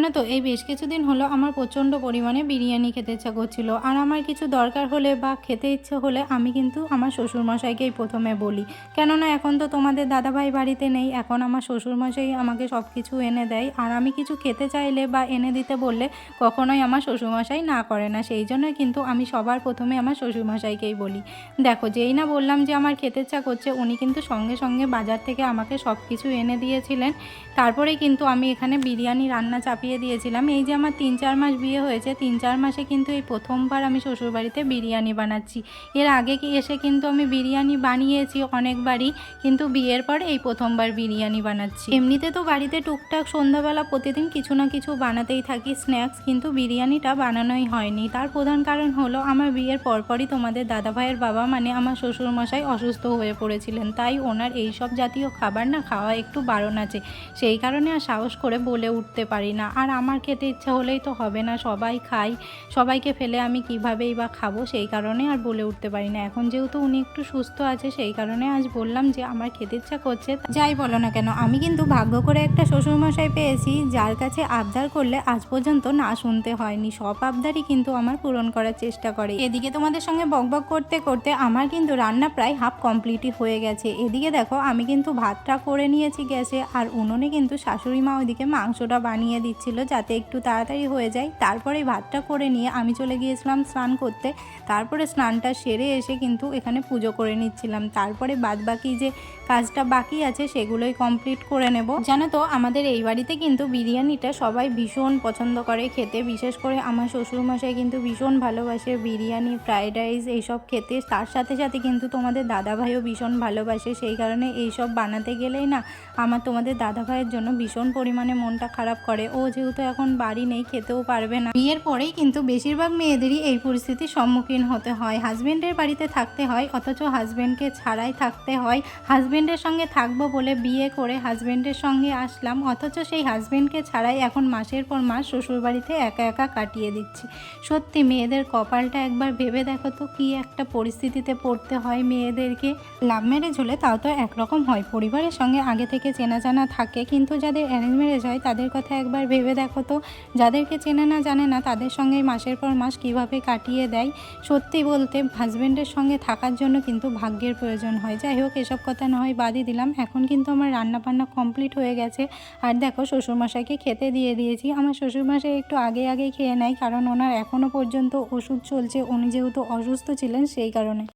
জানো তো এই বেশ কিছুদিন হলো আমার প্রচণ্ড পরিমাণে বিরিয়ানি খেতে ইচ্ছা করছিল। আর আমার কিছু দরকার হলে বা খেতে ইচ্ছে হলে আমি কিন্তু আমার শ্বশুরমশাইকেই প্রথমে বলি, কেননা এখন তো তোমাদের দাদাভাই বাড়িতে নেই, এখন আমার শ্বশুরমশাই আমাকে সব কিছু এনে দেয়। আর আমি কিছু খেতে চাইলে বা এনে দিতে বললে কখনোই আমার শ্বশুরমশাই না করে না, সেই জন্যই কিন্তু আমি সবার প্রথমে আমার শ্বশুরমশাইকেই বলি। দেখো, যেই না বললাম যে আমার খেতে ইচ্ছা করছে, উনি কিন্তু সঙ্গে সঙ্গে বাজার থেকে আমাকে সব কিছু এনে দিয়েছিলেন। তারপরেই কিন্তু আমি এখানে বিরিয়ানি রান্না চাপিয়ে দিয়েছিলাম। এই যে আমার 3-4 মাস বিয়ে হয়েছে, 3-4 মাসে কিন্তু এই প্রথমবার আমি শ্বশুরবাড়িতে বিরিয়ানি বানাচ্ছি। এর আগে এসে কিন্তু আমি বিরিয়ানি বানিয়েছি অনেকবারই, কিন্তু বিয়ের পর এই প্রথমবার বিরিয়ানি বানাচ্ছি। এমনিতে তো বাড়িতে টুকটাক সন্ধ্যাবেলা প্রতিদিন কিছু না কিছু বানাতেই থাকি স্ন্যাক্স, কিন্তু বিরিয়ানিটা বানানোই হয়নি। তার প্রধান কারণ হলো আমার বিয়ের পরপরই তোমাদের দাদাভাইয়ের বাবা মানে আমার শ্বশুরমশাই অসুস্থ হয়ে পড়েছিলেন, তাই ওনার এই সব জাতীয় খাবার না খাওয়া একটু বারণ আছে। সেই কারণে আর সাহস করে বলে উঠতে পারি না। আর আমার খেতে ইচ্ছা হলেই তো হবে না, সবাই খাই, সবাইকে ফেলে আমি কীভাবেই বা খাবো, সেই কারণে আর বলে উঠতে পারি না। এখন যেহেতু উনি একটু সুস্থ আছে, সেই কারণে আজ বললাম যে আমার খেতে ইচ্ছা করছে। যাই বলো না কেন, আমি কিন্তু ভাগ্য করে একটা শ্বশুরমশাই পেয়েছি যার কাছে আবদার করলে আজ পর্যন্ত না শুনতে হয়নি। সব আবদারই কিন্তু আমার পূরণ করার চেষ্টা করে। এদিকে তোমাদের সঙ্গে বকবক করতে করতে আমার কিন্তু রান্না প্রায় হাফ কমপ্লিটই হয়ে গেছে। এদিকে দেখো, আমি কিন্তু ভাতটা করে নিয়েছি গ্যাসে, আর উনুনে কিন্তু শাশুড়ি মা ওইদিকে মাংসটা বানিয়ে দিচ্ছিল যাতে একটু তাড়াতাড়ি হয়ে যায়। তারপরে ভাতটা করে নিয়ে আমি চলে গিয়েছিলাম স্নান করতে। তারপরে স্নানটা সেরে এসে কিন্তু এখানে পুজো করে নিচ্ছিলাম। তারপরে বাদবাকি যে কাজটা বাকি আছে সেগুলোই কমপ্লিট করে নেব। জানো তো, আমাদের এই বাড়িতে কিন্তু বিরিয়ানিটা সবাই ভীষণ পছন্দ করে খেতে, বিশেষ করে আমার শ্বশুরমশাই কিন্তু ভীষণ ভালোবাসে বিরিয়ানি, ফ্রাইড রাইস এইসব খেতে। তার সাথে সাথে কিন্তু তোমাদের দাদাভাইও ভীষণ ভালোবাসে, সেই কারণে এইসব বানাতে গেলেই না আমার তোমাদের দাদাভাইয়ের জন্য ভীষণ পরিমাণে মনটা খারাপ করে। ও যেহেতু এখন বাড়ি নেই, খেতেও পারবে না। বিয়ের পরেই কিন্তু বেশিরভাগ মেয়েদেরই এই পরিস্থিতির সম্মুখীন হতে হয়, হাজব্যান্ডের বাড়িতে থাকতে হয় অথচ হাজব্যান্ডকে ছাড়াই থাকতে হয়। হাজব্যান্ডের সঙ্গে থাকবো বলে বিয়ে করে হাজব্যান্ডের সঙ্গে আসলাম, অথচ সেই হাজব্যান্ডকে ছাড়াই এখন মাসের পর মাস শ্বশুরবাড়িতে একা একা কাটিয়ে দিচ্ছি। সত্যি মেয়েদের কপালটা একবার ভেবে দেখো তো, কি একটা পরিস্থিতিতে পড়তে হয় মেয়েদেরকে। লাভ ম্যারেজ হলে তাও তো একরকম হয়, পরিবারের সঙ্গে আগে থেকে চেনা জানা থাকে, কিন্তু যাদের অ্যারেঞ্জ ম্যারেজ হয় তাদের কথা একবার ভেবে দেখো তো, যাদেরকে চেনে না জানে না তাদের সঙ্গে মাসের পর মাস কিভাবে কাটিয়ে দেয়। সত্যি বলতে হাজব্যান্ডের সঙ্গে থাকার জন্য কিন্তু ভাগ্যের প্রয়োজন হয়। যাই হোক, এসব কথা না হয় বাদই দিলাম। এখন কিন্তু আমার রান্না বান্না কমপ্লিট হয়ে গেছে। আর দেখো, শ্বশুরমশাইকে খেতে দিয়ে দিয়েছি। আমার শ্বশুরমশাই একটু আগে খেয়ে নেয়, কারণ ওনার এখনও পর্যন্ত ওষুধ চলছে, উনি যেহেতু অসুস্থ ছিলেন সেই কারণে।